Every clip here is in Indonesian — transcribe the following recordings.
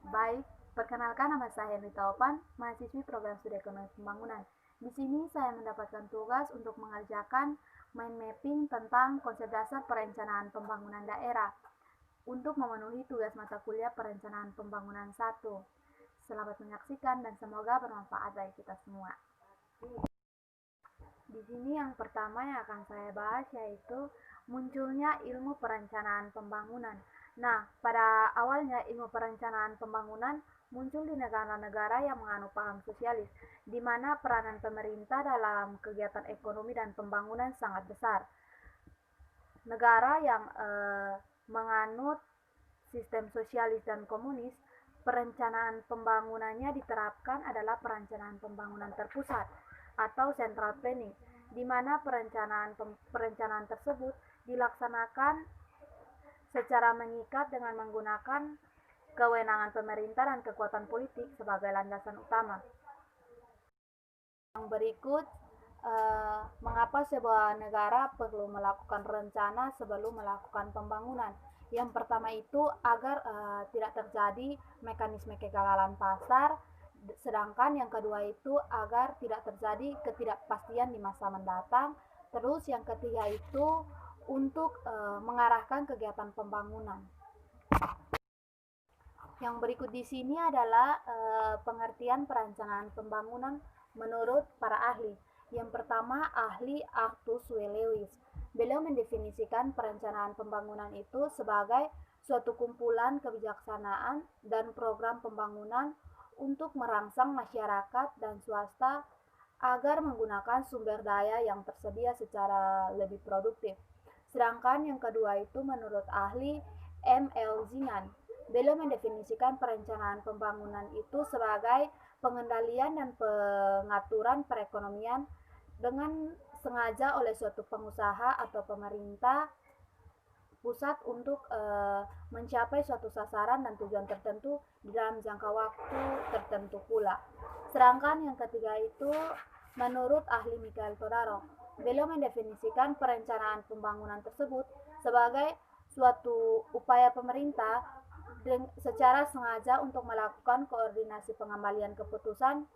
Baik, perkenalkan nama saya Rita Opan, mahasiswi program studi ekonomi pembangunan. Di sini saya mendapatkan tugas untuk mengerjakan mind mapping tentang konsep dasar perencanaan pembangunan daerah untuk memenuhi tugas mata kuliah perencanaan pembangunan 1. Selamat menyaksikan dan semoga bermanfaat bagi kita semua. Di sini yang pertama yang akan saya bahas yaitu munculnya ilmu perencanaan pembangunan. Nah, pada awalnya ilmu perencanaan pembangunan muncul di negara-negara yang menganut paham sosialis, di mana peranan pemerintah dalam kegiatan ekonomi dan pembangunan sangat besar. Negara yang menganut sistem sosialis dan komunis, perencanaan pembangunannya diterapkan adalah perencanaan pembangunan terpusat atau central planning, di mana perencanaan tersebut dilaksanakan secara mengikat dengan menggunakan kewenangan pemerintah dan kekuatan politik sebagai landasan utama. Yang berikut, mengapa sebuah negara perlu melakukan rencana sebelum melakukan pembangunan. Yang pertama itu agar tidak terjadi mekanisme kegagalan pasar, sedangkan yang kedua itu agar tidak terjadi ketidakpastian di masa mendatang. Terus yang ketiga itu untuk mengarahkan kegiatan pembangunan. Yang berikut di sini adalah pengertian perencanaan pembangunan menurut para ahli. Yang pertama, ahli Arthur W. Lewis. Beliau mendefinisikan perencanaan pembangunan itu sebagai suatu kumpulan kebijaksanaan dan program pembangunan untuk merangsang masyarakat dan swasta agar menggunakan sumber daya yang tersedia secara lebih produktif. Sedangkan yang kedua itu menurut ahli M.L. Zingan. Beliau mendefinisikan perencanaan pembangunan itu sebagai pengendalian dan pengaturan perekonomian dengan sengaja oleh suatu pengusaha atau pemerintah pusat untuk mencapai suatu sasaran dan tujuan tertentu di dalam jangka waktu tertentu pula. Sedangkan yang ketiga itu menurut ahli Michael Todaro. Beliau mendefinisikan perencanaan pembangunan tersebut sebagai suatu upaya pemerintah secara sengaja untuk melakukan koordinasi pengembalian keputusan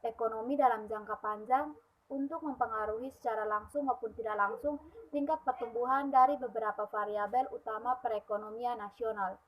ekonomi dalam jangka panjang untuk mempengaruhi secara langsung maupun tidak langsung tingkat pertumbuhan dari beberapa variabel utama perekonomian nasional.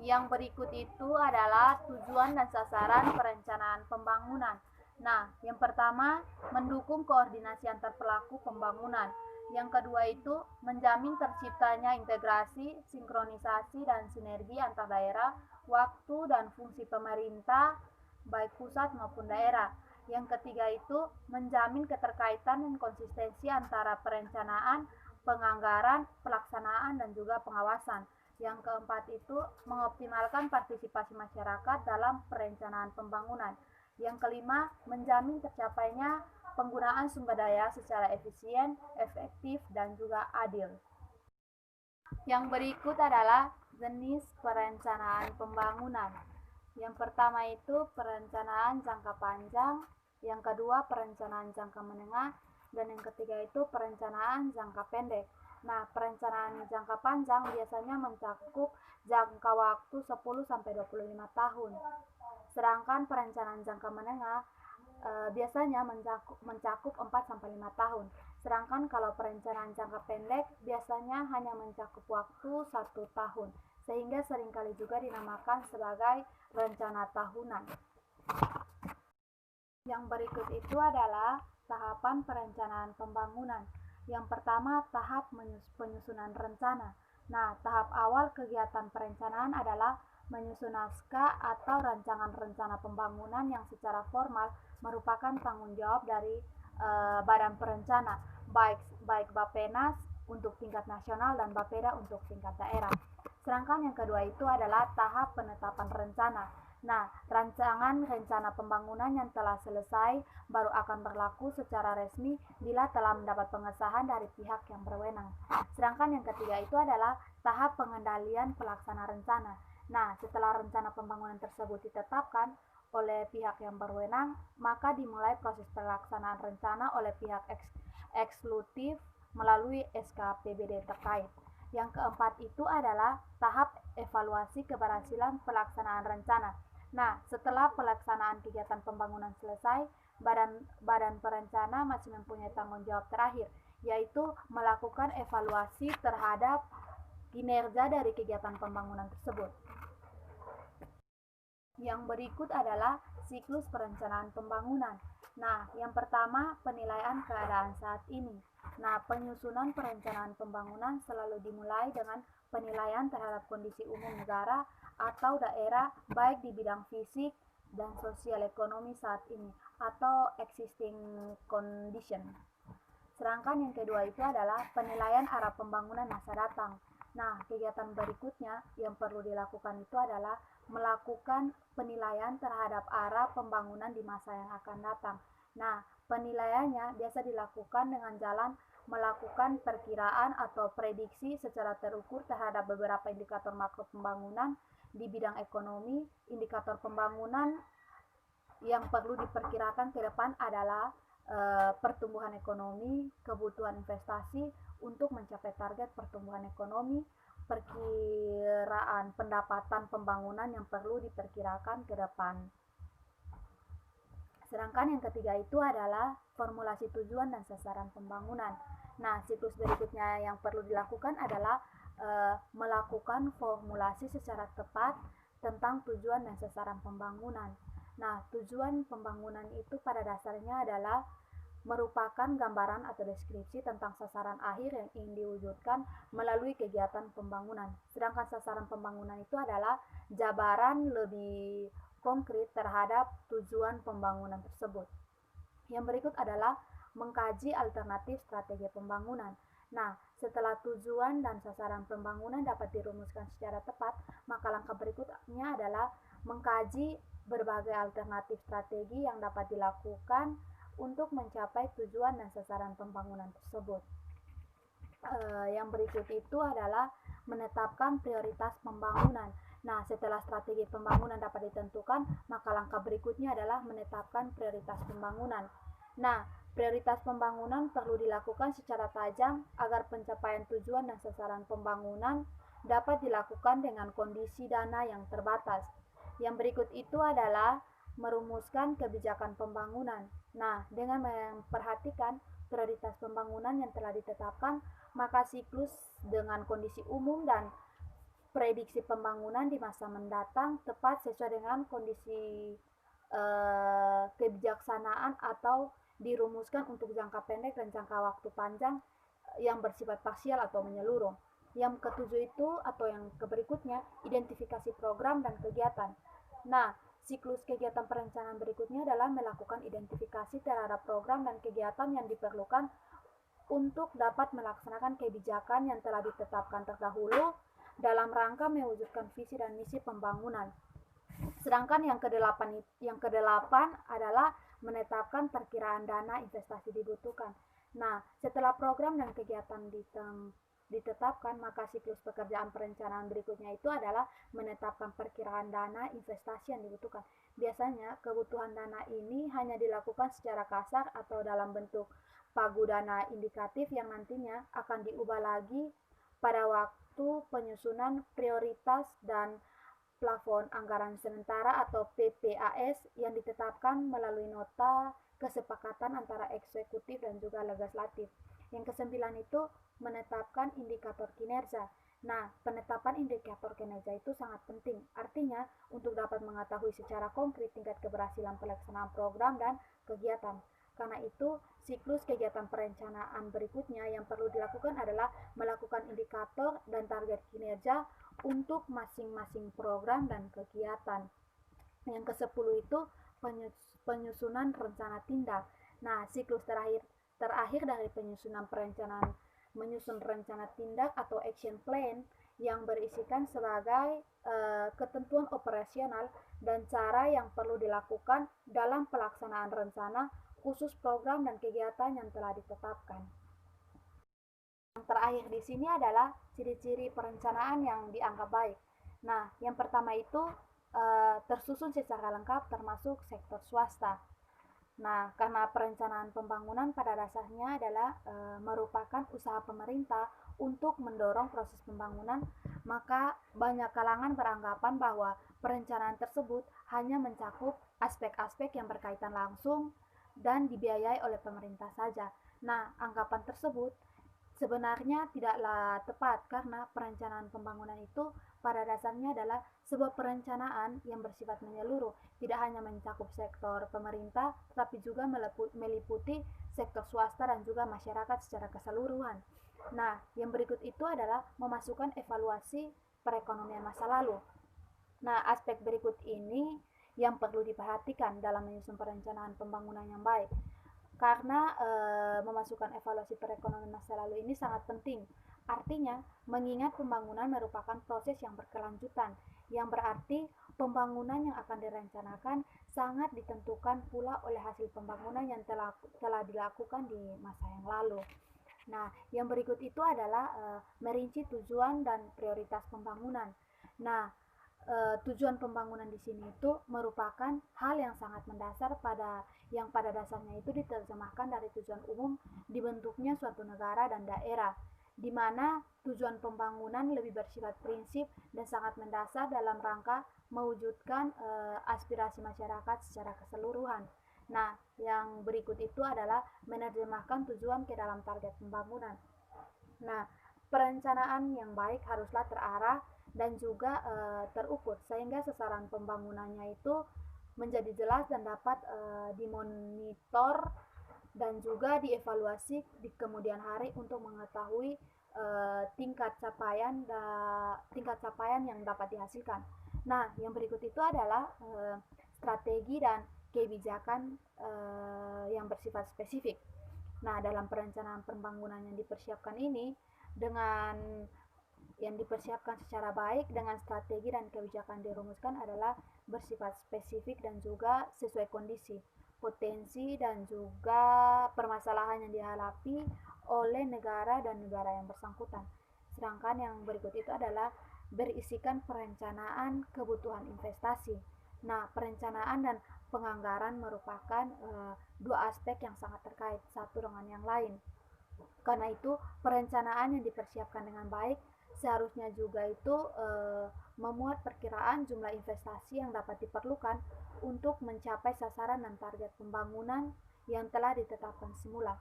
Yang berikut itu adalah tujuan dan sasaran perencanaan pembangunan. Nah, yang pertama, mendukung koordinasi antar pelaku pembangunan. Yang kedua itu menjamin terciptanya integrasi, sinkronisasi, dan sinergi antar daerah, waktu, dan fungsi pemerintah, baik pusat maupun daerah. Yang ketiga itu menjamin keterkaitan dan konsistensi antara perencanaan, penganggaran, pelaksanaan, dan juga pengawasan. Yang keempat itu mengoptimalkan partisipasi masyarakat dalam perencanaan pembangunan. Yang kelima, menjamin tercapainya penggunaan sumber daya secara efisien, efektif, dan juga adil. Yang berikut adalah jenis perencanaan pembangunan. Yang pertama itu perencanaan jangka panjang, yang kedua perencanaan jangka menengah, dan yang ketiga itu perencanaan jangka pendek. Nah, perencanaan jangka panjang biasanya mencakup jangka waktu 10-25 tahun. Sedangkan perencanaan jangka menengah biasanya mencakup 4-5 tahun. Sedangkan kalau perencanaan jangka pendek biasanya hanya mencakup waktu 1 tahun, sehingga seringkali juga dinamakan sebagai rencana tahunan. Yang berikut itu adalah tahapan perencanaan pembangunan. Yang pertama, tahap penyusunan rencana. Nah, tahap awal kegiatan perencanaan adalah menyusun naskah atau rancangan rencana pembangunan yang secara formal merupakan tanggung jawab dari badan perencana, baik Bappenas untuk tingkat nasional dan Bapeda untuk tingkat daerah. Sedangkan yang kedua itu adalah tahap penetapan rencana. Nah, rancangan rencana pembangunan yang telah selesai baru akan berlaku secara resmi bila telah mendapat pengesahan dari pihak yang berwenang. Sedangkan yang ketiga itu adalah tahap pengendalian pelaksana rencana. Nah, setelah rencana pembangunan tersebut ditetapkan oleh pihak yang berwenang, maka dimulai proses pelaksanaan rencana oleh pihak eksekutif melalui SKPBD terkait. Yang keempat itu adalah tahap evaluasi keberhasilan pelaksanaan rencana. Nah, setelah pelaksanaan kegiatan pembangunan selesai, badan perencana masih mempunyai tanggung jawab terakhir, yaitu melakukan evaluasi terhadap kinerja dari kegiatan pembangunan tersebut. Yang berikut adalah siklus perencanaan pembangunan. Nah, yang pertama, penilaian keadaan saat ini. Nah, penyusunan perencanaan pembangunan selalu dimulai dengan penilaian terhadap kondisi umum negara atau daerah, baik di bidang fisik dan sosial ekonomi saat ini, atau existing condition. Sedangkan yang kedua itu adalah penilaian arah pembangunan masa datang. Nah, kegiatan berikutnya yang perlu dilakukan itu adalah melakukan penilaian terhadap arah pembangunan di masa yang akan datang. Nah, penilaiannya biasa dilakukan dengan jalan melakukan perkiraan atau prediksi secara terukur terhadap beberapa indikator makro pembangunan di bidang ekonomi. Indikator pembangunan yang perlu diperkirakan ke depan adalah pertumbuhan ekonomi, kebutuhan investasi untuk mencapai target pertumbuhan ekonomi, perkiraan pendapatan pembangunan yang perlu diperkirakan ke depan. Sedangkan yang ketiga itu adalah formulasi tujuan dan sasaran pembangunan. Nah, siklus berikutnya yang perlu dilakukan adalah melakukan formulasi secara tepat tentang tujuan dan sasaran pembangunan. Nah, tujuan pembangunan itu pada dasarnya adalah merupakan gambaran atau deskripsi tentang sasaran akhir yang ingin diwujudkan melalui kegiatan pembangunan. Sedangkan sasaran pembangunan itu adalah jabaran lebih konkret terhadap tujuan pembangunan tersebut. Yang berikut adalah mengkaji alternatif strategi pembangunan. Nah, setelah tujuan dan sasaran pembangunan dapat dirumuskan secara tepat, maka langkah berikutnya adalah mengkaji berbagai alternatif strategi yang dapat dilakukan untuk mencapai tujuan dan sasaran pembangunan tersebut. Yang berikut itu adalah menetapkan prioritas pembangunan. Nah, setelah strategi pembangunan dapat ditentukan, maka langkah berikutnya adalah menetapkan prioritas pembangunan. Nah, prioritas pembangunan perlu dilakukan secara tajam agar pencapaian tujuan dan sasaran pembangunan dapat dilakukan dengan kondisi dana yang terbatas. Yang berikut itu adalah merumuskan kebijakan pembangunan. Nah, dengan memperhatikan prioritas pembangunan yang telah ditetapkan, maka siklus dengan kondisi umum dan prediksi pembangunan di masa mendatang tepat sesuai dengan kondisi kebijaksanaan atau dirumuskan untuk jangka pendek dan jangka waktu panjang yang bersifat parsial atau menyeluruh. Yang ketujuh itu atau yang keberikutnya, identifikasi program dan kegiatan. Nah, siklus kegiatan perencanaan berikutnya adalah melakukan identifikasi terhadap program dan kegiatan yang diperlukan untuk dapat melaksanakan kebijakan yang telah ditetapkan terdahulu dalam rangka mewujudkan visi dan misi pembangunan. Sedangkan yang kedelapan adalah menetapkan perkiraan dana investasi dibutuhkan. Nah, setelah program dan kegiatan ditetapkan, maka siklus pekerjaan perencanaan berikutnya itu adalah menetapkan perkiraan dana investasi yang dibutuhkan. Biasanya kebutuhan dana ini hanya dilakukan secara kasar atau dalam bentuk pagu dana indikatif yang nantinya akan diubah lagi pada waktu penyusunan prioritas dan plafon anggaran sementara atau PPAS yang ditetapkan melalui nota kesepakatan antara eksekutif dan juga legislatif. Yang kesembilan itu menetapkan indikator kinerja. Nah, penetapan indikator kinerja itu sangat penting. Artinya, untuk dapat mengetahui secara konkret tingkat keberhasilan pelaksanaan program dan kegiatan. Karena itu, siklus kegiatan perencanaan berikutnya yang perlu dilakukan adalah melakukan indikator dan target kinerja untuk masing-masing program dan kegiatan. Yang ke-10 itu penyusunan rencana tindak. Nah, siklus terakhir dari penyusunan perencanaan menyusun rencana tindak atau action plan yang berisikan sebagai ketentuan operasional dan cara yang perlu dilakukan dalam pelaksanaan rencana khusus program dan kegiatan yang telah ditetapkan. Yang terakhir di sini adalah ciri-ciri perencanaan yang dianggap baik. Nah, yang pertama itu tersusun secara lengkap termasuk sektor swasta. Nah, karena perencanaan pembangunan pada dasarnya adalah merupakan usaha pemerintah untuk mendorong proses pembangunan, maka banyak kalangan beranggapan bahwa perencanaan tersebut hanya mencakup aspek-aspek yang berkaitan langsung dan dibiayai oleh pemerintah saja. Nah, anggapan tersebut sebenarnya tidaklah tepat karena perencanaan pembangunan itu pada dasarnya adalah sebuah perencanaan yang bersifat menyeluruh, tidak hanya mencakup sektor pemerintah, tetapi juga meliputi sektor swasta dan juga masyarakat secara keseluruhan. Nah, yang berikut itu adalah memasukkan evaluasi perekonomian masa lalu. Nah, aspek berikut ini yang perlu diperhatikan dalam menyusun perencanaan pembangunan yang baik. Karena memasukkan evaluasi perekonomian masa lalu ini sangat penting. Artinya, mengingat pembangunan merupakan proses yang berkelanjutan, yang berarti pembangunan yang akan direncanakan sangat ditentukan pula oleh hasil pembangunan yang telah dilakukan di masa yang lalu. Nah, yang berikut itu adalah merinci tujuan dan prioritas pembangunan. Nah, tujuan pembangunan di sini itu merupakan hal yang sangat mendasar yang pada dasarnya itu diterjemahkan dari tujuan umum dibentuknya suatu negara dan daerah, di mana tujuan pembangunan lebih bersifat prinsip dan sangat mendasar dalam rangka mewujudkan aspirasi masyarakat secara keseluruhan. Nah, yang berikut itu adalah menerjemahkan tujuan ke dalam target pembangunan. Nah, perencanaan yang baik haruslah terarah dan juga terukur sehingga sasaran pembangunannya itu menjadi jelas dan dapat dimonitor dan juga dievaluasi di kemudian hari untuk mengetahui tingkat capaian yang dapat dihasilkan. Nah, yang berikut itu adalah strategi dan kebijakan yang bersifat spesifik. Nah, dalam perencanaan pembangunan yang dipersiapkan ini dengan yang dipersiapkan secara baik dengan strategi dan kebijakan dirumuskan adalah bersifat spesifik dan juga sesuai kondisi, potensi dan juga permasalahan yang dihadapi oleh negara dan negara yang bersangkutan. Sedangkan yang berikut itu adalah berisikan perencanaan kebutuhan investasi. Nah, perencanaan dan penganggaran merupakan dua aspek yang sangat terkait satu dengan yang lain. Karena itu, perencanaan yang dipersiapkan dengan baik seharusnya juga itu memuat perkiraan jumlah investasi yang dapat diperlukan untuk mencapai sasaran dan target pembangunan yang telah ditetapkan semula.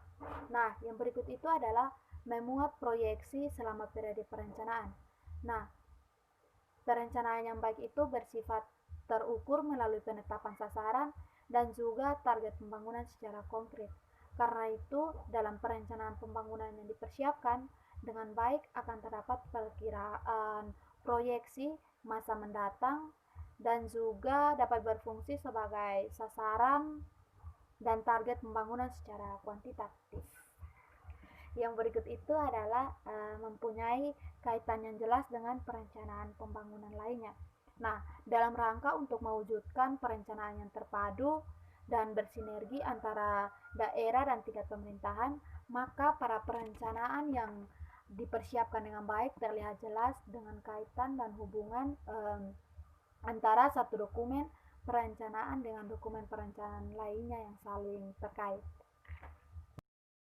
Nah, yang berikut itu adalah memuat proyeksi selama periode perencanaan. Nah, perencanaan yang baik itu bersifat terukur melalui penetapan sasaran dan juga target pembangunan secara konkret. Karena itu, dalam perencanaan pembangunan yang dipersiapkan dengan baik akan terdapat perkiraan proyeksi masa mendatang dan juga dapat berfungsi sebagai sasaran dan target pembangunan secara kuantitatif. Yang berikut itu adalah mempunyai kaitan yang jelas dengan perencanaan pembangunan lainnya. Nah, dalam rangka untuk mewujudkan perencanaan yang terpadu dan bersinergi antara daerah dan tingkat pemerintahan, maka para perencanaan yang dipersiapkan dengan baik terlihat jelas dengan kaitan dan hubungan antara satu dokumen perencanaan dengan dokumen perencanaan lainnya yang saling terkait.